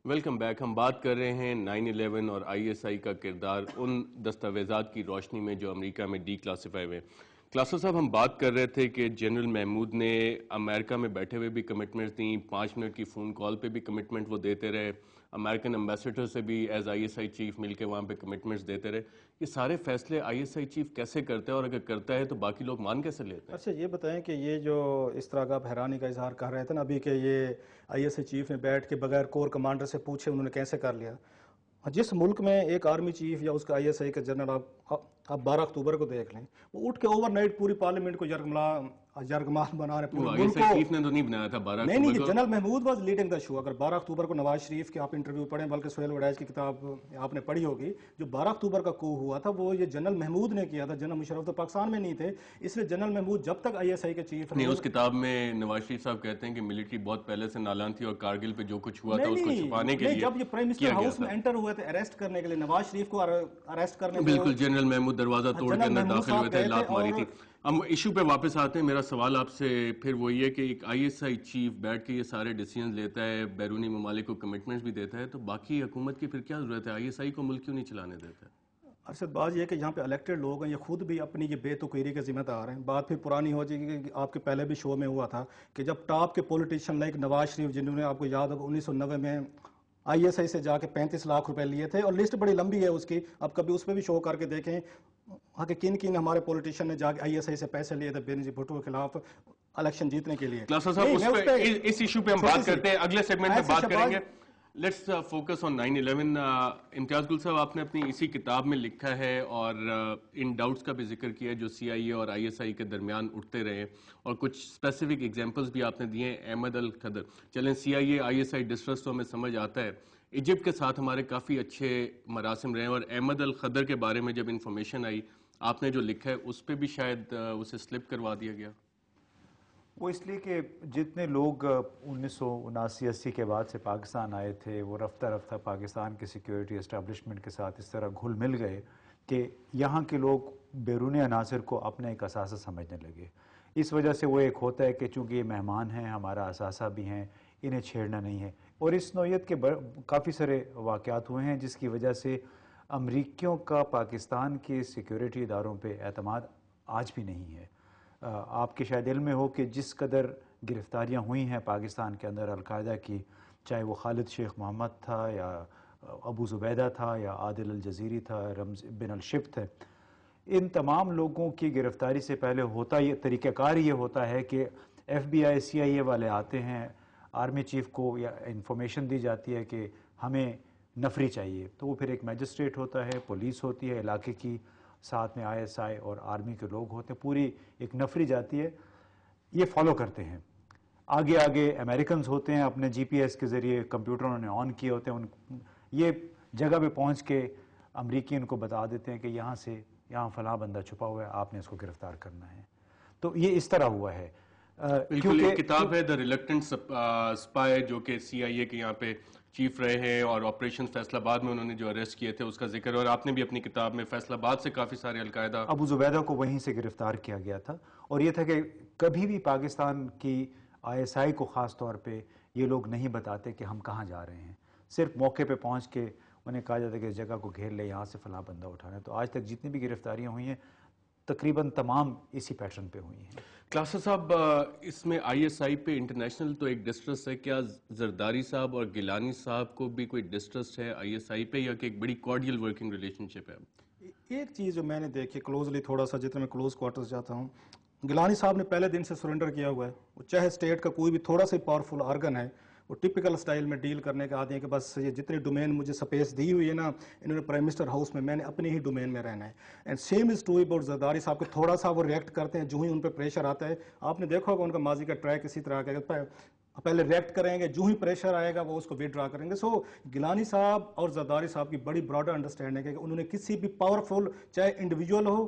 Welcome back. ہم بات کر رہے ہیں 9/11 اور ISI کا کردار ان دستاویزات کی روشنی میں جو امریکہ میں ڈی کلاسیفائی ہوئے. کلاسر صاحب، ہم بات کر رہے تھے کہ جنرل محمود نے امریکہ میں بیٹھے ہوئے بھی کمٹمنٹس دیں، 5 منٹ کی فون کال پہ بھی کمٹمنٹ وہ دیتے رہے، امریکن ایمبیسڈر سے بھی ایز ISI چیف مل کے وہاں پہ کمٹمنٹس دیتے رہے. یہ سارے فیصلے ISI چیف کیسے کرتا ہے، اور اگر کرتا ہے تو باقی لوگ مان کیسے لیتے ہیں؟ اچھا یہ بتائیں کہ یہ جو اس طرح کا آپ حیرانی کا اظہار کر رہے تھے نا ابھی کہ یہ ISI چیف نے بیٹھ کے بغیر کور کمانڈر سے پوچھے انہوں نے کیسے کر لیا. جس ملک میں ایک آرمی چیف یا اس کا ISI کا جنرل آپ 12 اکتوبر کو دیکھ لیں، وہ اٹھ کے اوور نائٹ پوری پارلیمنٹ کو یرغمال بنا رہے پورے وہ ملک ISI کو. چیف نے تو نہیں بنایا تھا 12 نہیں اکتوبر کو. General Mahmood was leading the show. اگر 12 اکتوبر کو نواز شریف کے آپ انٹرویو پڑھیں، بلکہ سہیل وڈیج کی کتاب آپ نے پڑھی ہوگی، جو 12 اکتوبر کا کو ہوا تھا وہ یہ جنرل محمود نے کیا تھا. جنرل مشرف تو پاکستان میں نہیں تھے، اس لیے جنرل محمود جب تک ISI کے چیف نہیں، اس کتاب میں نواز شریف صاحب کہتے ہیں کہ ملٹری بہت پہلے سے نالان تھی اور کارگل پہ جو کچھ ہوا تھا اس کو چھپانے کے لیے جب یہ پرائم منسٹر کیا گیا ہاؤس تھا. میں انٹر ہوئے تھے اریسٹ کرنے کے لیے، نواز شریف کو اریسٹ کرنے کو بالکل، جنرل محمود دروازہ توڑ کے جنرل اندر محمود داخل ہوئے صاحب تھے، گئے لات ماری اور تھی. ہم ایشو پہ واپس آتے ہیں. میرا سوال آپ سے پھر وہی ہے کہ ایک ISI چیف بیٹھ کے یہ سارے ڈیسیژن لیتا ہے، بیرونی ممالک کو کمٹمنٹس بھی دیتا ہے، تو باقی حکومت کی پھر کیا ضرورت ہے؟ ISI کو ملک کیوں نہیں چلانے دیتا ہے؟ ارشد، بات یہ ہے کہ یہاں پہ الیکٹڈ لوگ ہیں، یہ خود بھی اپنی یہ بے تقرری کے ذمہ دار ہیں. بات پھر پرانی ہو جائے گی کہ آپ کے پہلے بھی شو میں ہوا تھا کہ جب ٹاپ کے پولیٹیشین لائک نواز شریف، جنہوں نے آپ کو یاد ہوگا 1990 میں ISI سے جا کے 35 لاکھ روپے لیے تھے، اور لسٹ بڑی لمبی ہے اس کی، اب کبھی اس پہ بھی شو کر کے دیکھیں کہ کن کن ہمارے پولیٹیشین نے جا کے ISI سے پیسے لیے تھے بینظیر بھٹو کے خلاف الیکشن جیتنے کے لیے. کلاسر صاحب، اس ایشو پہ ہم بات کرتے ہیں، اگلے سیگمنٹ میں بات کریں گے. Let's focus on 9/11. امتیاز گل صاحب، آپ نے اپنی اسی کتاب میں لکھا ہے اور ان ڈاؤٹس کا بھی ذکر کیا ہے جو CIA اور ISI کے درمیان اٹھتے رہے، اور کچھ اسپیسیفک ایگزامپلس بھی آپ نے دیے ہیں. احمد الخضر، چلیں CIA ISI ڈسٹرسٹ تو ہمیں سمجھ آتا ہے. ایجپٹ کے ساتھ ہمارے کافی اچھے مراسم رہے ہیں، اور احمد الخضر کے بارے میں جب انفارمیشن آئی، آپ نے جو لکھا ہے اس پہ بھی شاید اسے سلپ کروا دیا گیا. وہ اس لیے کہ جتنے لوگ 1979-80 کے بعد سے پاکستان آئے تھے، وہ رفتہ رفتہ پاکستان کے سیکیورٹی اسٹیبلشمنٹ کے ساتھ اس طرح گھل مل گئے کہ یہاں کے لوگ بیرونی عناصر کو اپنا ایک اثاثہ سمجھنے لگے. اس وجہ سے وہ ایک ہوتا ہے کہ چونکہ یہ مہمان ہیں، ہمارا اثاثہ بھی ہیں، انہیں چھیڑنا نہیں ہے. اور اس نوعیت کے کافی سارے واقعات ہوئے ہیں جس کی وجہ سے امریکیوں کا پاکستان کے سیکیورٹی اداروں پہ اعتماد آج بھی نہیں ہے. آپ کے شاید علم میں ہو کہ جس قدر گرفتاریاں ہوئی ہیں پاکستان کے اندر القاعدہ کی، چاہے وہ خالد شیخ محمد تھا یا ابو زبیدہ تھا یا عادل الجزیری تھا، رمز بن الشب تھے، ان تمام لوگوں کی گرفتاری سے پہلے ہوتا یہ طریقہ کار یہ ہوتا ہے کہ FBI CIA والے آتے ہیں، آرمی چیف کو یا انفارمیشن دی جاتی ہے کہ ہمیں نفری چاہیے، تو وہ پھر ایک میجسٹریٹ ہوتا ہے، پولیس ہوتی ہے علاقے کی، ساتھ میں ISI اور آرمی کے لوگ ہوتے ہیں، پوری ایک نفری جاتی ہے، یہ فالو کرتے ہیں. آگے آگے امریکنز ہوتے ہیں، اپنے GPS کے ذریعے کمپیوٹر انہوں نے آن کیے ہوتے ہیں، یہ جگہ پہ پہنچ کے امریکی ان کو بتا دیتے ہیں کہ یہاں فلاں بندہ چھپا ہوا ہے، آپ نے اس کو گرفتار کرنا ہے. تو یہ اس طرح ہوا ہے. بالکل، ایک کتاب ہے دا ریلکٹنٹ اسپائی جو کہ CIA کے یہاں پہ چیف رہے ہیں، اور آپریشن فیصل آباد میں انہوں نے جو اریسٹ کیے تھے اس کا ذکر، اور آپ نے بھی اپنی کتاب میں فیصل آباد سے کافی سارے القاعدہ، ابو زبیدہ کو وہیں سے گرفتار کیا گیا تھا. اور یہ تھا کہ کبھی بھی پاکستان کی ISI کو خاص طور پہ یہ لوگ نہیں بتاتے کہ ہم کہاں جا رہے ہیں، صرف موقع پہ پہنچ کے انہیں کہا جاتا ہے کہ اس جگہ کو گھیر لے، یہاں سے فلاں بندہ اٹھانا ہے. تو آج تک جتنی بھی گرفتاریاں ہوئی ہیں تقریباً تمام اسی پیٹرن پہ ہوئی ہیں. کلاسر صاحب، اس میں ISI پہ انٹرنیشنل تو ایک ڈسٹرسٹ ہے، کیا زرداری صاحب اور گیلانی صاحب کو بھی کوئی ڈسٹرسٹ ہے ISI پہ، یا کہ ایک بڑی کارڈیل ورکنگ ریلیشن شپ ہے؟ ایک چیز جو میں نے دیکھی کلوزلی، تھوڑا سا جتنے میں کلوز کوارٹرز جاتا ہوں، گیلانی صاحب نے پہلے دن سے سرنڈر کیا ہوا ہے. وہ چاہے اسٹیٹ کا کوئی بھی تھوڑا سا پاورفل آرگن ہے، وہ ٹپیکل سٹائل میں ڈیل کرنے کا عادی ہے کہ بس یہ جتنے ڈومین مجھے سپیس دی ہوئی ہے نا انہوں نے پرائم منسٹر ہاؤس میں نے اپنے ہی ڈومین میں رہنا ہے. And same is true about Zardari صاحب کے، تھوڑا سا وہ ریئیکٹ کرتے ہیں جو ہی ان پہ پریشر آتا ہے. آپ نے دیکھا ہوگا ان کا ماضی کا ٹریک اسی طرح کا، پہلے ریئیکٹ کریں گے، جو ہی پریشر آئے گا وہ اس کو ویڈرا کریں گے. سو گیلانی صاحب اور زرداری صاحب کی بڑی براڈر انڈرسٹینڈنگ ہے کہ انہوں نے کسی بھی پاورفل، چاہے انڈیویجول ہو